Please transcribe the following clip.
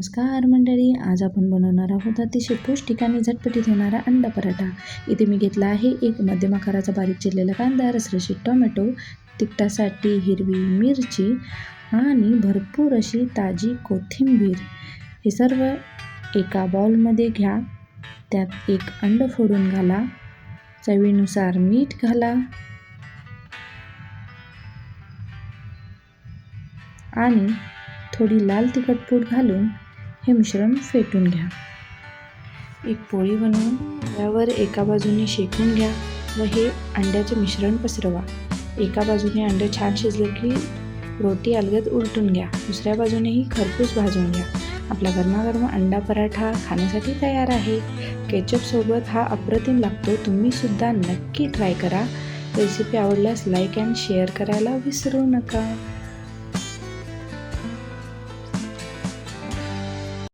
नमस्कार मंडळी, आज आपण बनवणार आहोत अतिशय पौष्टिक आणि झटपटीत होणारा अंडा पराठा। इथे मी घेतला आहे एक मध्यम आकाराचा बारीक चिरलेला कांदा, रसरशीत टोमॅटो, तिखटासाठी हिरवी मिरची आणि भरपूर अशी ताजी कोथिंबीर। हे सर्व एका बाउलमध्ये घ्या। त्यात एक अंड फोडून घाला, चवीनुसार मीठ घाला आणि थोडी लाल तिखट पूड घालून हे मिश्रण फेटून घ्या। एक पोळी बनवून त्यावर एका बाजूने शेकून घ्या व हे अंड्याचे मिश्रण पसरवा। एका बाजूने अंडे छान शिजले की रोटी अलगद उलटून घ्या, दुसऱ्या बाजूनेही खरपूस भाजून घ्या। आपला गरमागरम अंडा पराठा खाण्यासाठी तयार आहे। केचप सोबत हा अप्रतिम लागतो। तुम्ही सुद्धा नक्की ट्राय करा। रेसिपी आवडल्यास लाईक अँड शेअर करायला विसरू नका।